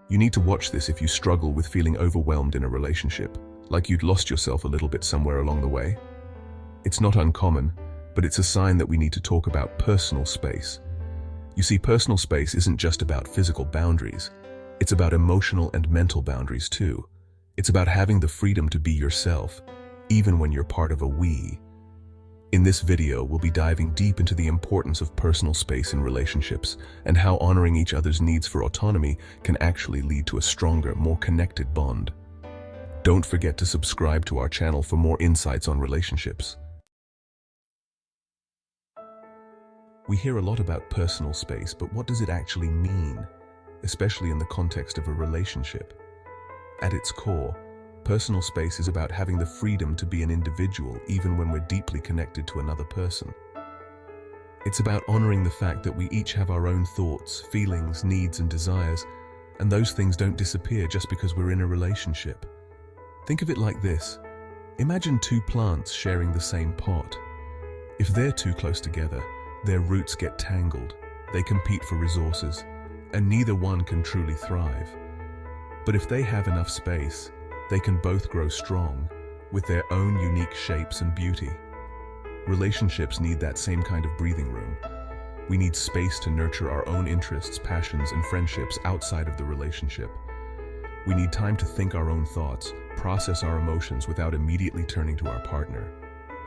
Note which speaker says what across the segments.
Speaker 1: You need to watch this if you struggle with feeling overwhelmed in a relationship, like you'd lost yourself a little bit somewhere along the way. It's not uncommon, but it's a sign that we need to talk about personal space. You see, personal space isn't just about physical boundaries. It's about emotional and mental boundaries too. It's about having the freedom to be yourself, even when you're part of a we. In this video, we'll be diving deep into the importance of personal space in relationships and how honoring each other's needs for autonomy can actually lead to a stronger, more connected bond. Don't forget to subscribe to our channel for more insights on relationships. We hear a lot about personal space, but what does it actually mean, especially in the context of a relationship? At its core, personal space is about having the freedom to be an individual even when we're deeply connected to another person. It's about honoring the fact that we each have our own thoughts, feelings, needs, and desires, and those things don't disappear just because we're in a relationship. Think of it like this. Imagine two plants sharing the same pot. If they're too close together, their roots get tangled, they compete for resources, and neither one can truly thrive. But if they have enough space, they can both grow strong, with their own unique shapes and beauty. Relationships need that same kind of breathing room. We need space to nurture our own interests, passions, and friendships outside of the relationship. We need time to think our own thoughts, process our emotions without immediately turning to our partner,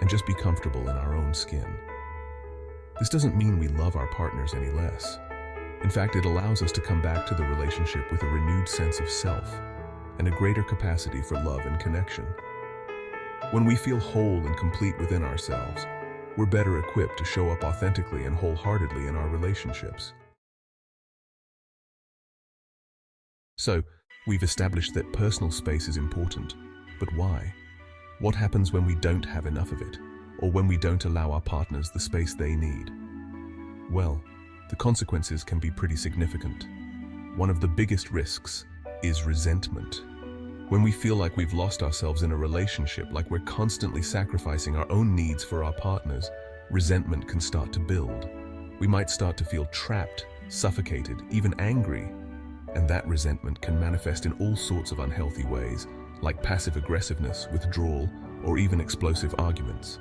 Speaker 1: and just be comfortable in our own skin. This doesn't mean we love our partners any less. In fact, it allows us to come back to the relationship with a renewed sense of self and a greater capacity for love and connection. When we feel whole and complete within ourselves, we're better equipped to show up authentically and wholeheartedly in our relationships. So, we've established that personal space is important, but why? What happens when we don't have enough of it, or when we don't allow our partners the space they need? Well, the consequences can be pretty significant. One of the biggest risks is resentment. When we feel like we've lost ourselves in a relationship, like we're constantly sacrificing our own needs for our partners, resentment can start to build. We might start to feel trapped, suffocated, even angry. And that resentment can manifest in all sorts of unhealthy ways, like passive aggressiveness, withdrawal, or even explosive arguments.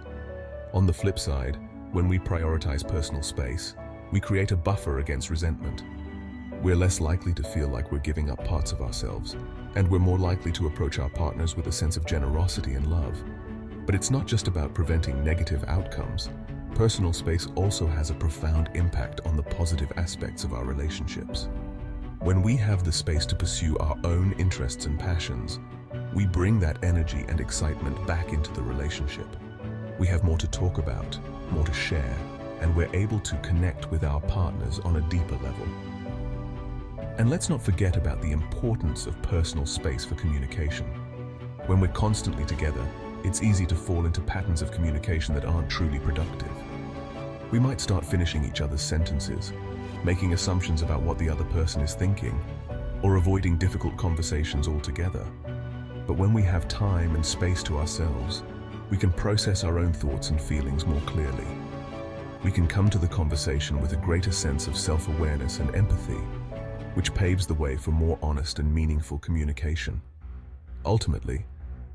Speaker 1: On the flip side, when we prioritize personal space, we create a buffer against resentment. We're less likely to feel like we're giving up parts of ourselves, and we're more likely to approach our partners with a sense of generosity and love. But it's not just about preventing negative outcomes. Personal space also has a profound impact on the positive aspects of our relationships. When we have the space to pursue our own interests and passions, we bring that energy and excitement back into the relationship. We have more to talk about, more to share, and we're able to connect with our partners on a deeper level. And let's not forget about the importance of personal space for communication. When we're constantly together, it's easy to fall into patterns of communication that aren't truly productive. We might start finishing each other's sentences, making assumptions about what the other person is thinking, or avoiding difficult conversations altogether. But when we have time and space to ourselves, we can process our own thoughts and feelings more clearly. We can come to the conversation with a greater sense of self-awareness and empathy, which paves the way for more honest and meaningful communication. Ultimately,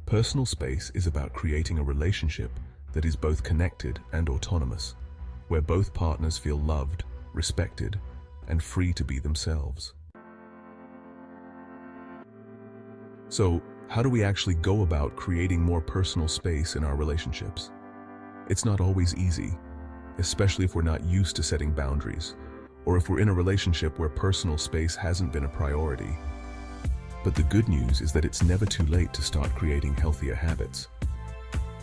Speaker 1: personal space is about creating a relationship that is both connected and autonomous, where both partners feel loved, respected, and free to be themselves. So, how do we actually go about creating more personal space in our relationships? It's not always easy, especially if we're not used to setting boundaries, or if we're in a relationship where personal space hasn't been a priority. But the good news is that it's never too late to start creating healthier habits.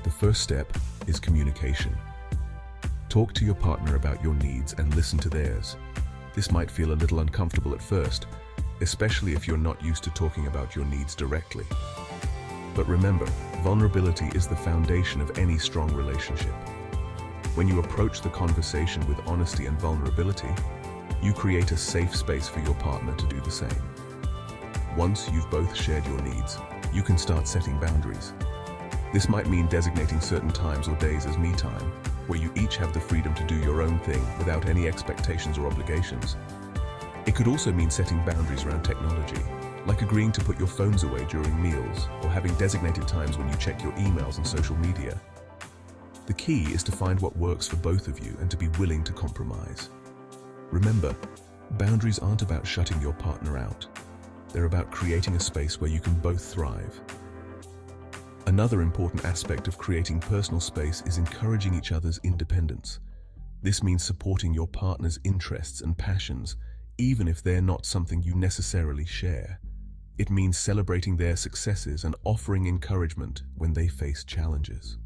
Speaker 1: The first step is communication. Talk to your partner about your needs and listen to theirs. This might feel a little uncomfortable at first, especially if you're not used to talking about your needs directly. But remember, vulnerability is the foundation of any strong relationship. When you approach the conversation with honesty and vulnerability, you create a safe space for your partner to do the same. Once you've both shared your needs, you can start setting boundaries. This might mean designating certain times or days as me time, where you each have the freedom to do your own thing without any expectations or obligations. It could also mean setting boundaries around technology, like agreeing to put your phones away during meals or having designated times when you check your emails and social media. The key is to find what works for both of you and to be willing to compromise. Remember, boundaries aren't about shutting your partner out. They're about creating a space where you can both thrive. Another important aspect of creating personal space is encouraging each other's independence. This means supporting your partner's interests and passions, even if they're not something you necessarily share. It means celebrating their successes and offering encouragement when they face challenges.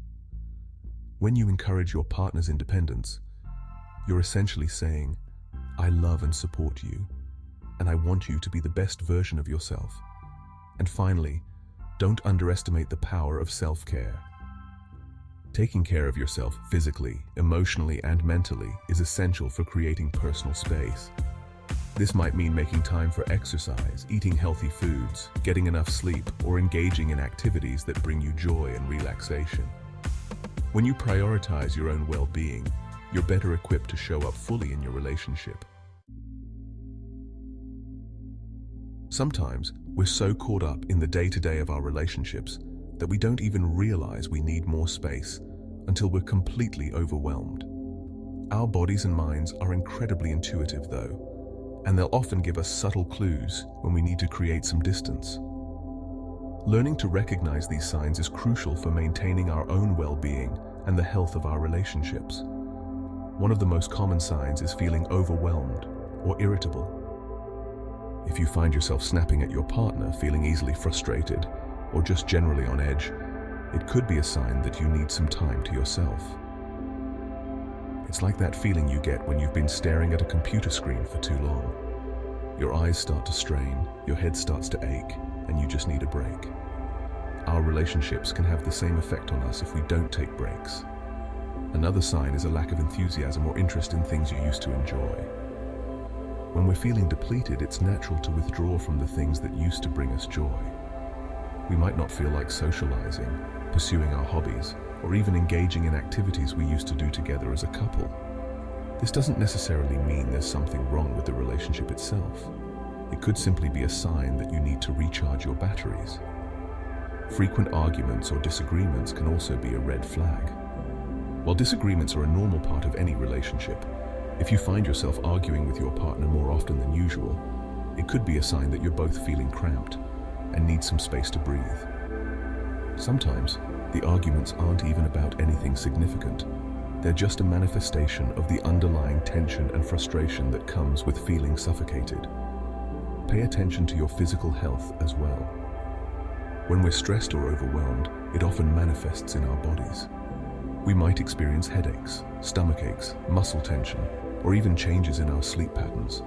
Speaker 1: When you encourage your partner's independence, you're essentially saying, "I love and support you, and I want you to be the best version of yourself." And finally, don't underestimate the power of self-care. Taking care of yourself physically, emotionally, and mentally is essential for creating personal space. This might mean making time for exercise, eating healthy foods, getting enough sleep, or engaging in activities that bring you joy and relaxation. When you prioritize your own well-being, you're better equipped to show up fully in your relationship. Sometimes, we're so caught up in the day-to-day of our relationships that we don't even realize we need more space until we're completely overwhelmed. Our bodies and minds are incredibly intuitive, though, and they'll often give us subtle clues when we need to create some distance. Learning to recognize these signs is crucial for maintaining our own well-being and the health of our relationships. One of the most common signs is feeling overwhelmed or irritable. If you find yourself snapping at your partner, feeling easily frustrated, or just generally on edge, it could be a sign that you need some time to yourself. It's like that feeling you get when you've been staring at a computer screen for too long. Your eyes start to strain, your head starts to ache, and you just need a break. Our relationships can have the same effect on us if we don't take breaks. Another sign is a lack of enthusiasm or interest in things you used to enjoy. When we're feeling depleted, it's natural to withdraw from the things that used to bring us joy. We might not feel like socializing, pursuing our hobbies, or even engaging in activities we used to do together as a couple. This doesn't necessarily mean there's something wrong with the relationship itself. It could simply be a sign that you need to recharge your batteries. Frequent arguments or disagreements can also be a red flag. While disagreements are a normal part of any relationship, if you find yourself arguing with your partner more often than usual, it could be a sign that you're both feeling cramped and need some space to breathe. Sometimes, the arguments aren't even about anything significant. They're just a manifestation of the underlying tension and frustration that comes with feeling suffocated. Pay attention to your physical health as well. When we're stressed or overwhelmed, it often manifests in our bodies. We might experience headaches, stomach aches, muscle tension, or even changes in our sleep patterns.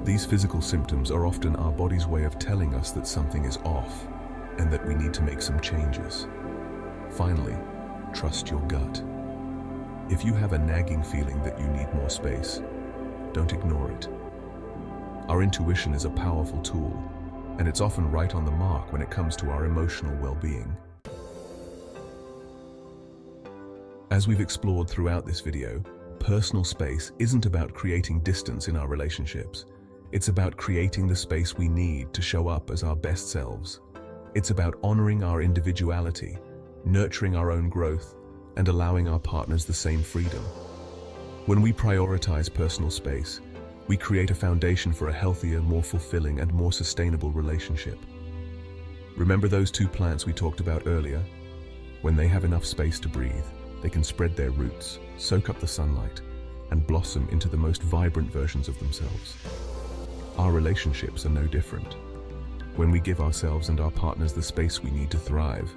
Speaker 1: These physical symptoms are often our body's way of telling us that something is off and that we need to make some changes. Finally, trust your gut. If you have a nagging feeling that you need more space, don't ignore it. Our intuition is a powerful tool, and it's often right on the mark when it comes to our emotional well-being. As we've explored throughout this video, personal space isn't about creating distance in our relationships. It's about creating the space we need to show up as our best selves. It's about honoring our individuality, nurturing our own growth, and allowing our partners the same freedom. When we prioritize personal space, we create a foundation for a healthier, more fulfilling, and more sustainable relationship. Remember those two plants we talked about earlier? When they have enough space to breathe, they can spread their roots, soak up the sunlight, and blossom into the most vibrant versions of themselves. Our relationships are no different. When we give ourselves and our partners the space we need to thrive,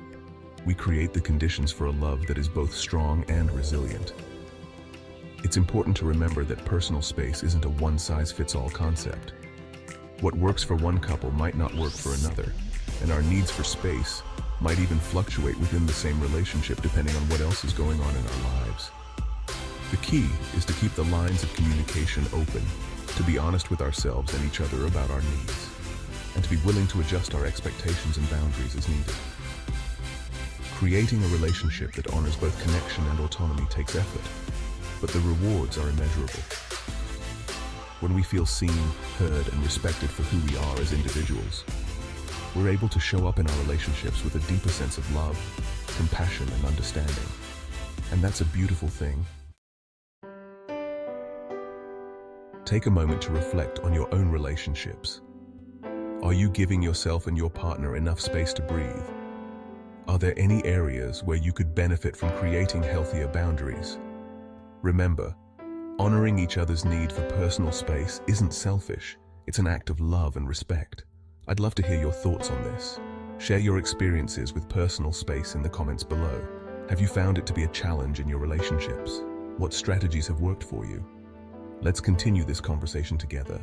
Speaker 1: we create the conditions for a love that is both strong and resilient. It's important to remember that personal space isn't a one-size-fits-all concept. What works for one couple might not work for another, and our needs for space might even fluctuate within the same relationship depending on what else is going on in our lives. The key is to keep the lines of communication open, to be honest with ourselves and each other about our needs, and to be willing to adjust our expectations and boundaries as needed. Creating a relationship that honors both connection and autonomy takes effort, but the rewards are immeasurable. When we feel seen, heard, and respected for who we are as individuals, we're able to show up in our relationships with a deeper sense of love, compassion, and understanding. And that's a beautiful thing. Take a moment to reflect on your own relationships. Are you giving yourself and your partner enough space to breathe? Are there any areas where you could benefit from creating healthier boundaries? Remember, honoring each other's need for personal space isn't selfish, it's an act of love and respect. I'd love to hear your thoughts on this. Share your experiences with personal space in the comments below. Have you found it to be a challenge in your relationships? What strategies have worked for you? Let's continue this conversation together.